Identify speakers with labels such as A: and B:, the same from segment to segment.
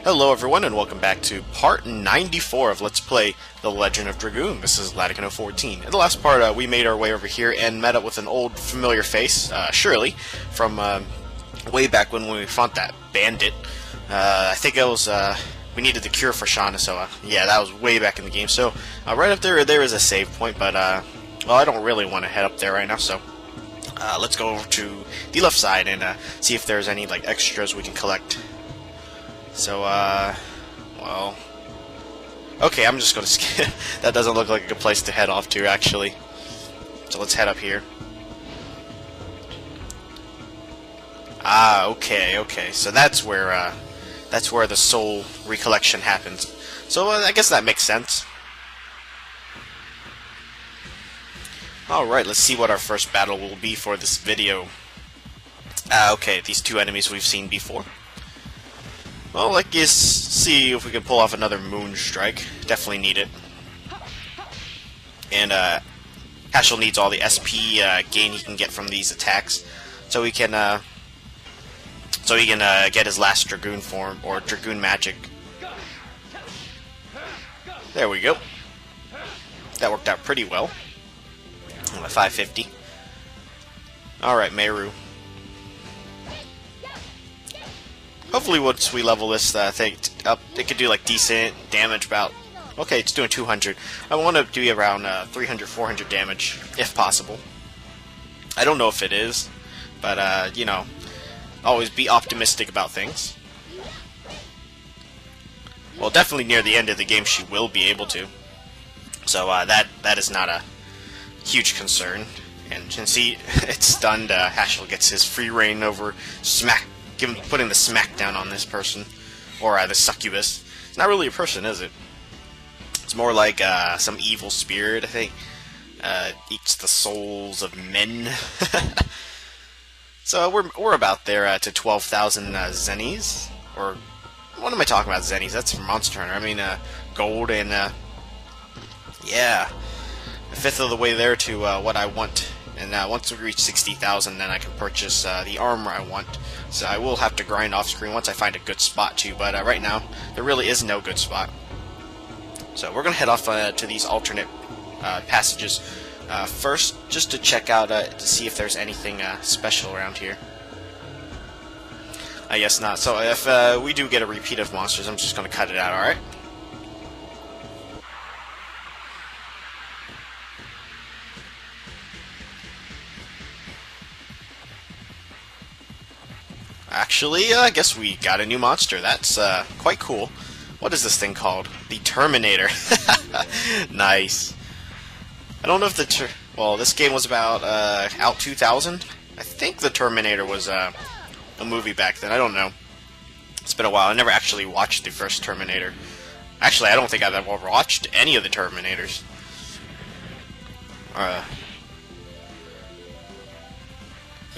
A: Hello everyone and welcome back to part 94 of Let's Play The Legend of Dragoon. This is Ladicano14. In the last part we made our way over here and met up with an old familiar face, Shirley, from way back when we fought that bandit. I think it was, we needed the cure for Shauna, so yeah, that was way back in the game. So right up there is a save point, but well, I don't really want to head up there right now, so let's go over to the left side and see if there's any like extras we can collect. So, well, okay, I'm just gonna skip. That doesn't look like a good place to head off to, actually. So let's head up here. Ah, okay. So that's where the soul recollection happens. So I guess that makes sense. Alright, let's see what our first battle will be for this video. Okay, these two enemies we've seen before. Well, let's see if we can pull off another moon strike. Definitely need it. And Hashel needs all the SP gain he can get from these attacks, so he can get his last Dragoon form or Dragoon magic. There we go. That worked out pretty well. 550. All right, Meru. Hopefully once we level this thing up, it could do like decent damage about... Okay, it's doing 200. I want it to be around 300, 400 damage, if possible. I don't know if it is, but, you know, always be optimistic about things. Well, definitely near the end of the game she will be able to. So that is not a huge concern. And since it's stunned, Hashel gets his free reign over putting the smackdown on this person, or the succubus. It's not really a person, is it? It's more like some evil spirit, I think. Eats the souls of men. So we're about there to 12,000 zennies, or what am I talking about? Zennies? That's from Monster Hunter. I mean gold, and yeah, a fifth of the way there to what I want. And once we reach 60,000, then I can purchase the armor I want. So I will have to grind off screen once I find a good spot too. But right now, there really is no good spot. So we're gonna head off to these alternate passages first, just to check out to see if there's anything special around here. I guess not. So if we do get a repeat of monsters, I'm just gonna cut it out. All right. Actually, I guess we got a new monster. That's quite cool. What is this thing called? The Terminator. Nice. I don't know if well, this game was about out 2000. I think the Terminator was a movie back then. I don't know. It's been a while. I never actually watched the first Terminator. Actually, I don't think I've ever watched any of the Terminators.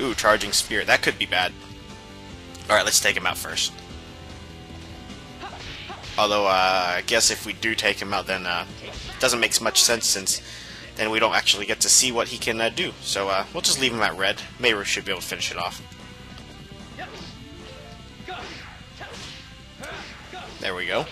A: Ooh, charging spear. That could be bad. Alright, let's take him out first. Although, I guess if we do take him out, then it doesn't make much sense, since then we don't actually get to see what he can do. So we'll just leave him at red. Meru should be able to finish it off. There we go.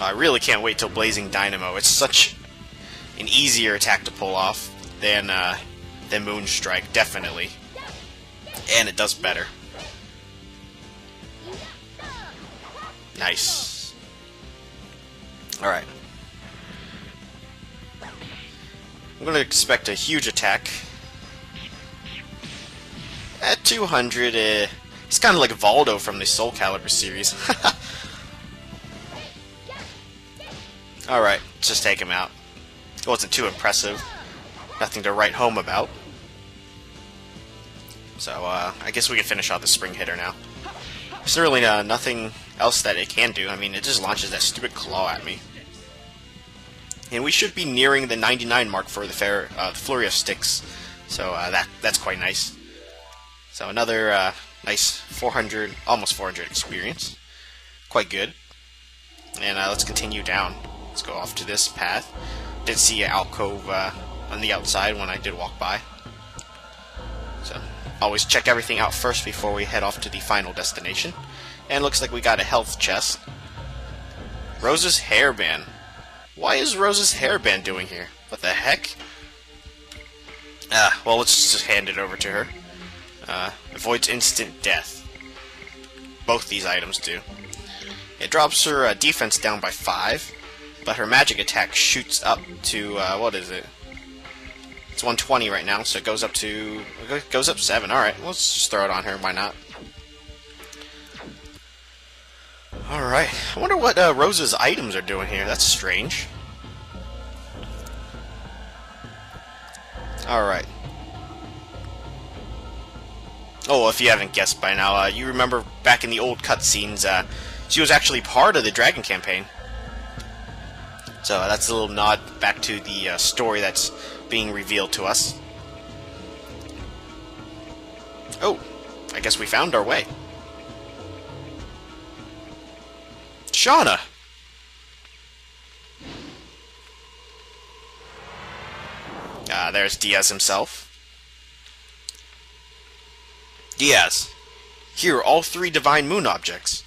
A: I really can't wait till Blazing Dynamo. It's such an easier attack to pull off than Moonstrike, definitely. And it does better. Nice. Alright. I'm going to expect a huge attack. At 200, it's kind of like Valdo from the Soul Calibur series. Alright, let's just take him out. It wasn't too impressive. Nothing to write home about. So, I guess we can finish off the spring hitter now. There's really nothing else that it can do. I mean, it just launches that stupid claw at me. And we should be nearing the 99 mark for the Flurry of Sticks. So, that's quite nice. So, another nice 400, almost 400 experience. Quite good. And let's continue down. Let's go off to this path. Did see an alcove on the outside when I did walk by. So, Always check everything out first before we head off to the final destination. And looks like we got a health chest. Rose's hairband. Why is Rose's hairband doing here? What the heck? Well, let's just hand it over to her. Avoids instant death. Both these items do. It drops her defense down by 5, but her magic attack shoots up to, what is it? It's 120 right now, so it goes up 7. Alright, let's just throw it on her, why not? Alright, I wonder what Rose's items are doing here. That's strange. Alright. Oh, if you haven't guessed by now, you remember back in the old cutscenes, she was actually part of the Dragon campaign. So that's a little nod back to the story that's being revealed to us. Oh, I guess we found our way. Shauna! There's Diaz himself. Diaz, here are all 3 divine moon objects.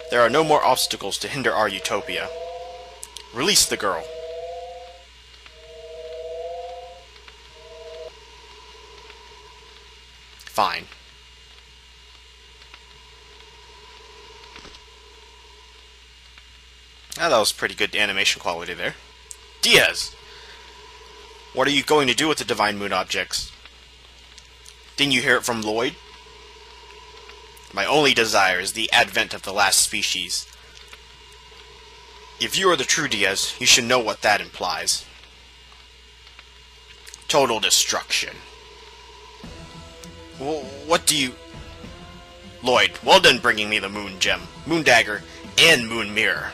A: There are no more obstacles to hinder our utopia. Release the girl. Fine. Ah, that was pretty good animation quality there. Diaz! What are you going to do with the divine moon objects? Didn't you hear it from Lloyd? My only desire is the advent of the last species. If you are the true Diaz, you should know what that implies. Total destruction. What do you... Lloyd, well done bringing me the moon gem, moon dagger, and moon mirror.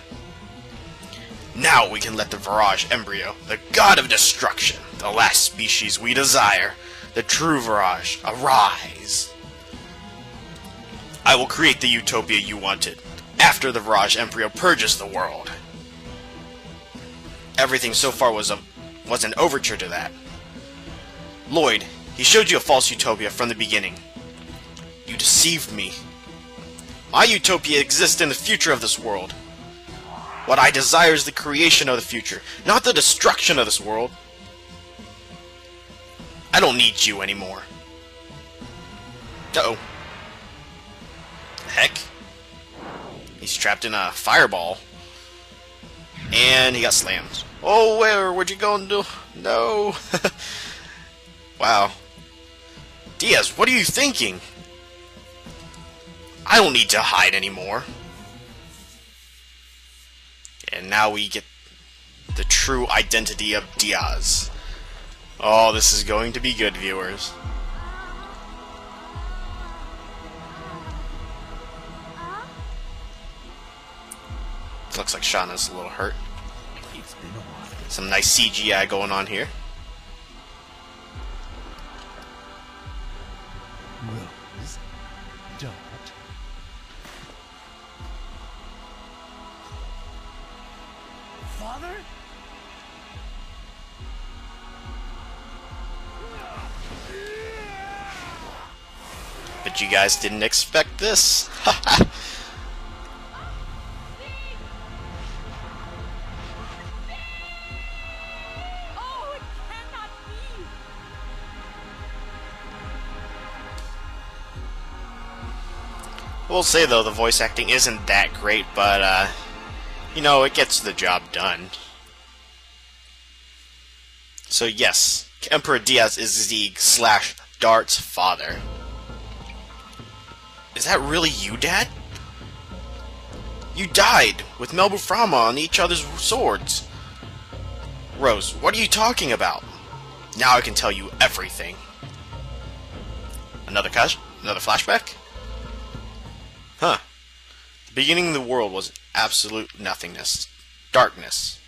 A: Now we can let the Virage embryo, the god of destruction, the last species we desire, the true Virage, arise. I will create the utopia you wanted, after the Virage embryo purges the world. Everything so far was an overture to that. Lloyd, he showed you a false utopia from the beginning. You deceived me. My utopia exists in the future of this world. What I desire is the creation of the future, not the destruction of this world. I don't need you anymore. Uh-oh. Heck. He's trapped in a fireball. And he got slammed. Oh, where'd you go and do? No. Wow. Diaz, what are you thinking? I don't need to hide anymore. And now we get the true identity of Diaz. Oh, this is going to be good, viewers. Looks like Shauna's a little hurt. Some nice CGI going on here.
B: Rose, Dot. Father?
A: But you guys didn't expect this. We'll say though, the voice acting isn't that great, but you know, it gets the job done. So yes, Emperor Diaz is Zeke/Dart's father. Is that really you, Dad? You died with Melbuframa on each other's swords. Rose, what are you talking about? Now I can tell you everything. Another flashback? Huh. The beginning of the world was absolute nothingness. Darkness.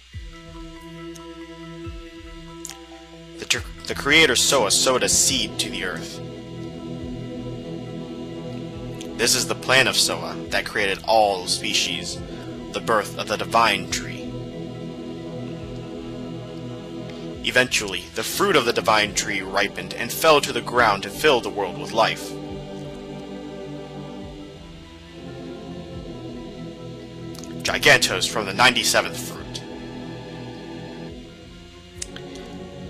A: The creator Soa sowed a seed to the earth. This is the plan of Soa that created all species, the birth of the divine tree. Eventually, the fruit of the divine tree ripened and fell to the ground to fill the world with life. Gigantos from the 97th fruit.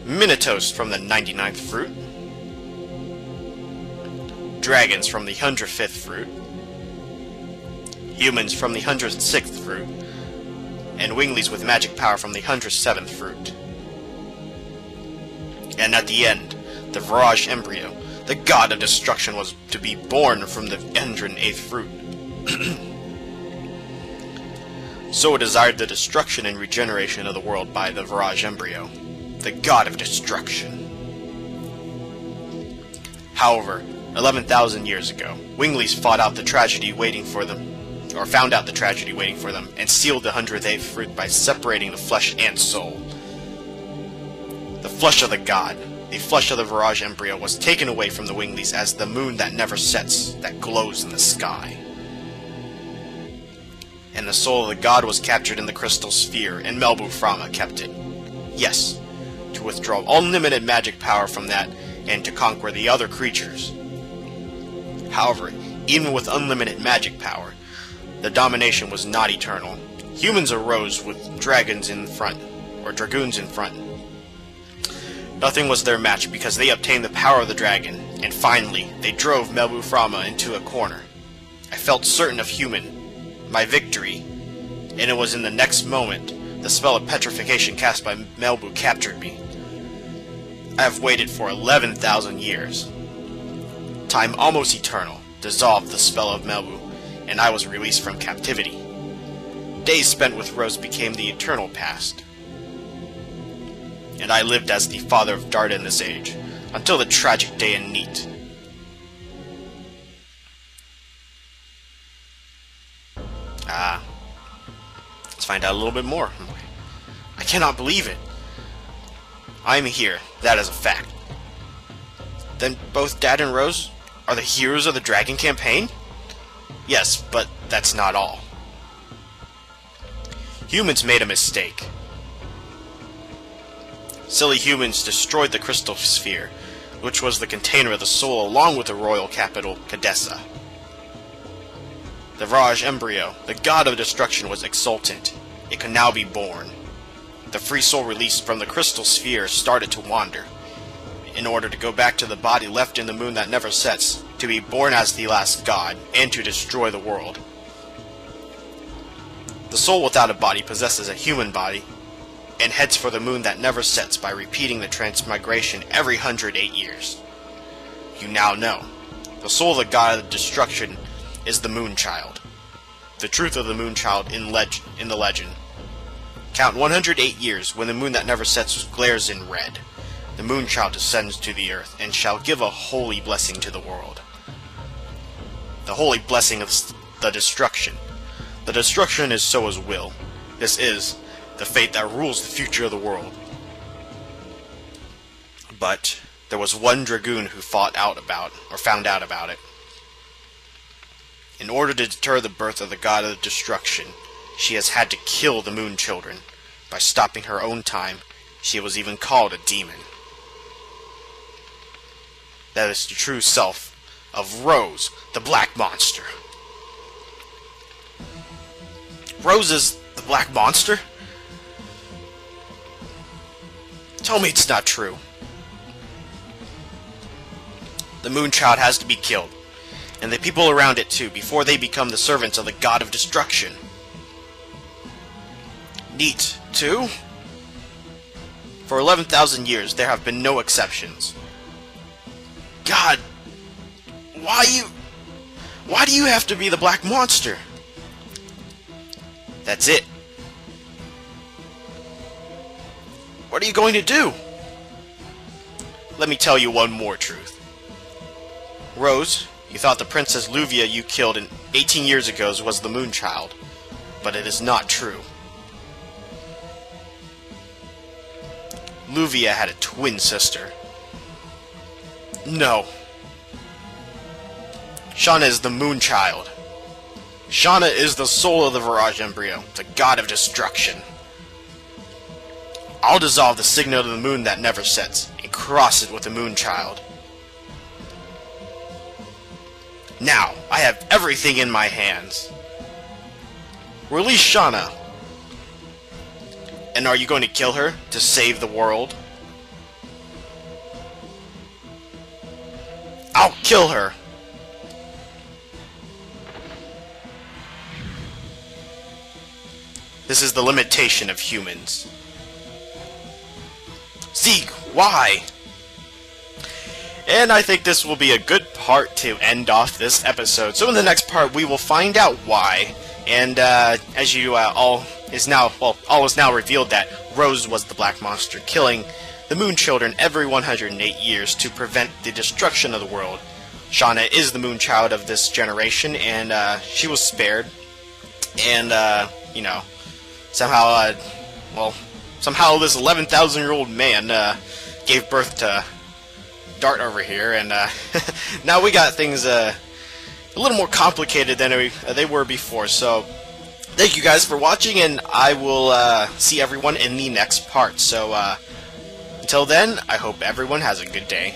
A: Minotaurs from the 99th fruit. Dragons from the 105th fruit. Humans from the 106th fruit. And winglies with magic power from the 107th fruit. And at the end, the Virage embryo, the god of destruction, was to be born from the 108th fruit. So it desired the destruction and regeneration of the world by the Virage embryo, the god of destruction. However, 11,000 years ago, winglies fought out the tragedy waiting for them, or found out the tragedy waiting for them, and sealed the 108th fruit by separating the flesh and soul. The flesh of the god, the flesh of the Virage embryo, was taken away from the winglies as the moon that never sets, that glows in the sky. And the soul of the god was captured in the crystal sphere, and Melbu Frama kept it. Yes, to withdraw unlimited magic power from that, and to conquer the other creatures. However, even with unlimited magic power, the domination was not eternal. Humans arose with dragons in front, or dragoons in front. Nothing was their match because they obtained the power of the dragon, and finally, they drove Melbu Frama into a corner. I felt certain of my victory, and it was in the next moment the spell of petrification cast by Melbu captured me. I have waited for 11,000 years. Time almost eternal dissolved the spell of Melbu, and I was released from captivity. Days spent with Rose became the eternal past. And I lived as the father of Darda in this age, until the tragic day in Neat. Let's find out a little bit more. I cannot believe it. I am here, that is a fact. Then both Dad and Rose are the heroes of the Dragon campaign? Yes, but that's not all. Humans made a mistake. Silly humans destroyed the crystal sphere, which was the container of the soul along with the royal capital, Cadessa. The Virage embryo, the god of destruction, was exultant. It could now be born. The free soul released from the crystal sphere started to wander, in order to go back to the body left in the moon that never sets, to be born as the last god, and to destroy the world. The soul without a body possesses a human body, and heads for the moon that never sets by repeating the transmigration every 108 years. You now know. The soul of the god of destruction is the moon child. The truth of the moon child in the legend. Count 108 years when the moon that never sets glares in red. The moon child descends to the earth and shall give a holy blessing to the world. The holy blessing of the destruction. The destruction is Soa's will. This is the fate that rules the future of the world. But there was one Dragoon who found out about it. In order to deter the birth of the god of destruction, she has had to kill the moon children. By stopping her own time, she was even called a demon. That is the true self of Rose, the black monster. Rose is the black monster? Tell me it's not true. The moon child has to be killed, and the people around it too, before they become the servants of the god of destruction. Neat, too? For 11,000 years, there have been no exceptions. God, why do you have to be the black monster? That's it. What are you going to do? Let me tell you one more truth. Rose, you thought the Princess Luvia you killed 18 years ago was the moon child, but it is not true. Luvia had a twin sister. No. Shauna is the moon child. Shauna is the soul of the Virage embryo, the god of destruction. I'll dissolve the signal of the moon that never sets, and cross it with the moon child. Now, I have everything in my hands. Release Shauna. And are you going to kill her to save the world? I'll kill her. This is the limitation of humans. Zeke, why? And I think this will be a good part to end off this episode. So in the next part, we will find out why. And as you all is now revealed that Rose was the Black Monster, killing the Moon Children every 108 years to prevent the destruction of the world. Shauna is the Moon Child of this generation, and she was spared. And you know, somehow this 11,000-year-old man gave birth to Dart over here, and now we got things a little more complicated than they were before. So thank you guys for watching, and I will see everyone in the next part. So until then, I hope everyone has a good day.